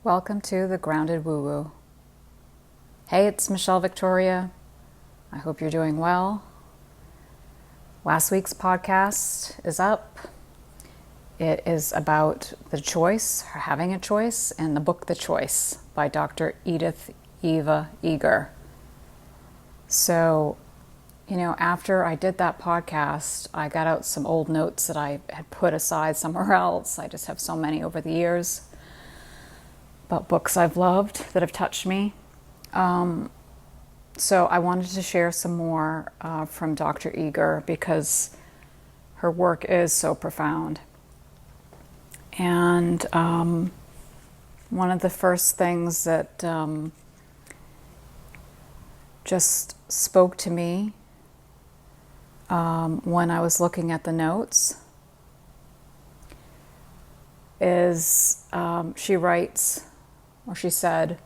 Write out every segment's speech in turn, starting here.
Welcome to the Grounded Woo Woo. Hey, it's Michelle Victoria. I hope you're doing well. Last week's podcast is up. It is about the choice, or having a choice, and the book The Choice by Dr. Edith Eva Eger. So, after I did that podcast, I got out some old notes that I had put aside somewhere else. I just have so many over the years about books I've loved that have touched me. So I wanted to share some more from Dr. Eger because her work is so profound. And one of the first things that just spoke to me when I was looking at the notes is she writes, or she said,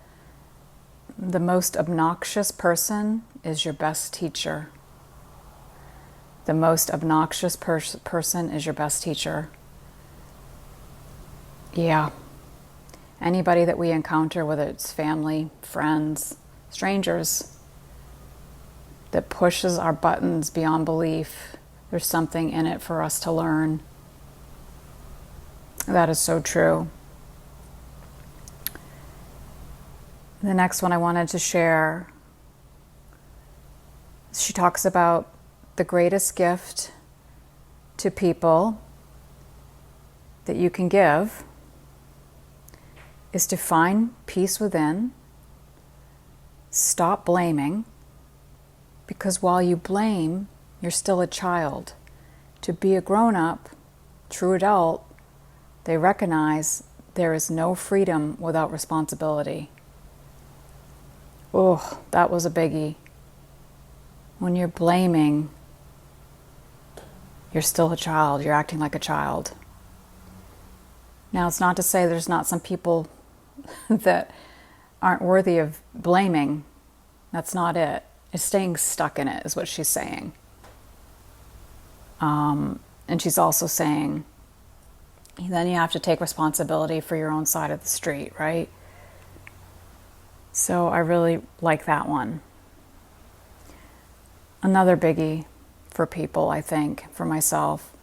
"The most obnoxious person is your best teacher." The most obnoxious person is your best teacher. Yeah. Anybody that we encounter, whether it's family, friends, strangers, that pushes our buttons beyond belief, there's something in it for us to learn. That is so true. The next one I wanted to share, she talks about the greatest gift to people that you can give is to find peace within, stop blaming, because while you blame, you're still a child. To be a grown-up, true adult, they recognize there is no freedom without responsibility. Oh, that was a biggie. When you're blaming, you're still a child. You're acting like a child. Now, it's not to say there's not some people that aren't worthy of blaming. That's not it. It's staying stuck in it is what she's saying. And she's also saying, then you have to take responsibility for your own side of the street, right? So I really like that one. Another biggie for people, I think, for myself.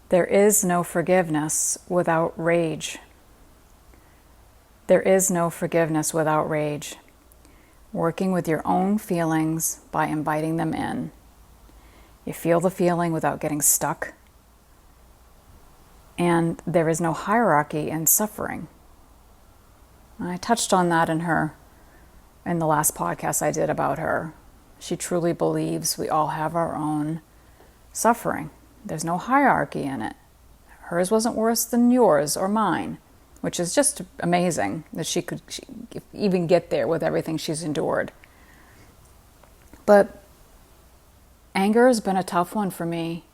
There is no forgiveness without rage. There is no forgiveness without rage. Working with your own feelings by inviting them in. You feel the feeling without getting stuck. And there is no hierarchy in suffering. I touched on that in the last podcast I did about her. She truly believes we all have our own suffering. There's no hierarchy in it. Hers wasn't worse than yours or mine, which is just amazing that she could even get there with everything she's endured. But anger has been a tough one for me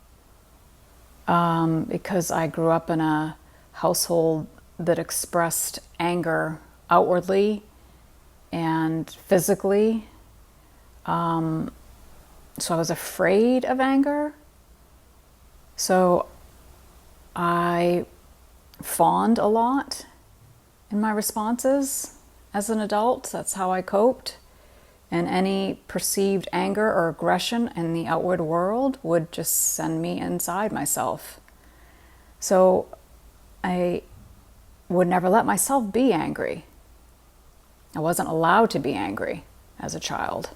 because I grew up in a household that expressed anger outwardly and physically. So I was afraid of anger. So I fawned a lot in my responses as an adult. That's how I coped. And any perceived anger or aggression in the outward world would just send me inside myself. So I would never let myself be angry. I wasn't allowed to be angry as a child.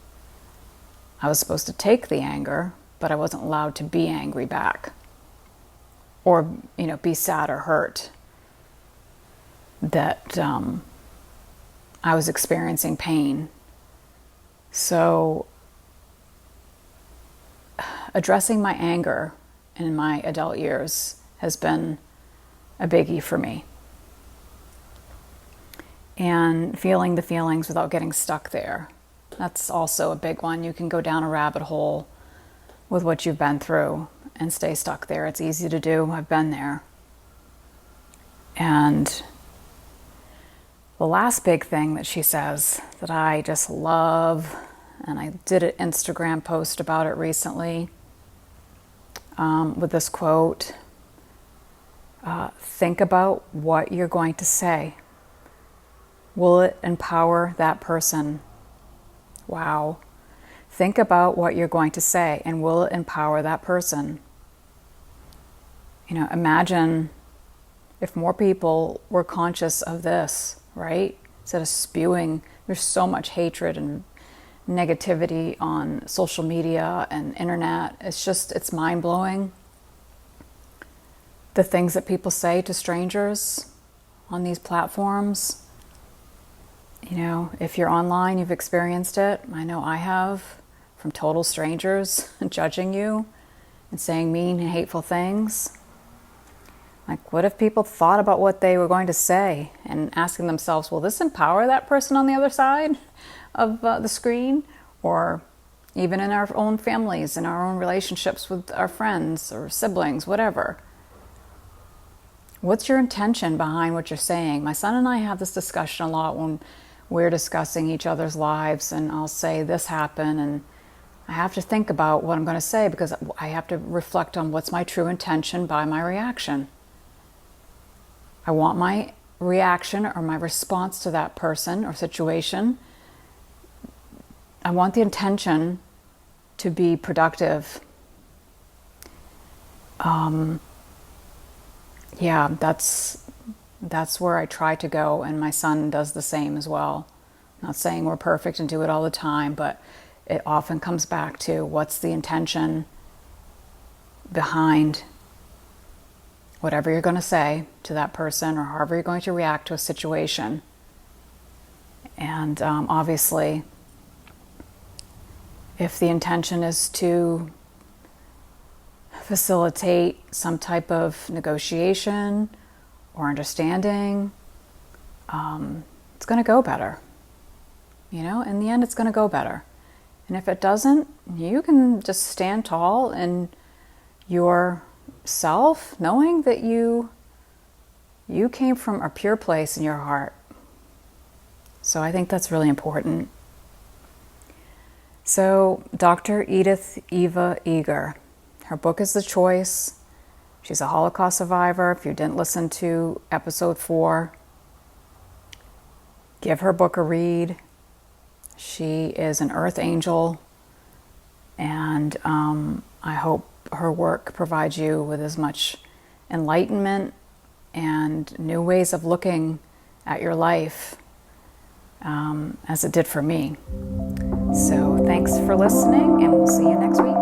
I was supposed to take the anger, but I wasn't allowed to be angry back. Or, be sad or hurt that I was experiencing pain. So addressing my anger in my adult years has been a biggie for me. And feeling the feelings without getting stuck there. That's also a big one. You can go down a rabbit hole with what you've been through and stay stuck there. It's easy to do. I've been there. And the last big thing that she says that I just love, and I did an Instagram post about it recently with this quote, think about what you're going to say. Will it empower that person? Wow. Think about what you're going to say, and will it empower that person? Imagine if more people were conscious of this, right? Instead of spewing, there's so much hatred and negativity on social media and internet. It's mind-blowing. The things that people say to strangers on these platforms. If you're online, you've experienced it. I know I have, from total strangers judging you and saying mean and hateful things. Like, what if people thought about what they were going to say and asking themselves, will this empower that person on the other side of the screen? Or even in our own families, in our own relationships with our friends or siblings, whatever. What's your intention behind what you're saying? My son and I have this discussion a lot when we're discussing each other's lives, and I'll say this happened, and I have to think about what I'm going to say because I have to reflect on what's my true intention by my reaction. I want my reaction or my response to that person or situation, I want the intention to be productive. Yeah, that's where I try to go, and my son does the same as well. Not saying we're perfect and do it all the time, but it often comes back to what's the intention behind whatever you're going to say to that person or however you're going to react to a situation. And obviously, if the intention is to facilitate some type of negotiation or understanding, it's going to go better. In the end, it's going to go better. And if it doesn't, you can just stand tall in yourself, knowing that you came from a pure place in your heart. So I think that's really important. So Dr. Edith Eva Eger, her book is The Choice. She's a Holocaust survivor. If you didn't listen to episode 4, give her book a read. She is an earth angel, and I hope her work provides you with as much enlightenment and new ways of looking at your life as it did for me. So thanks for listening, and we'll see you next week.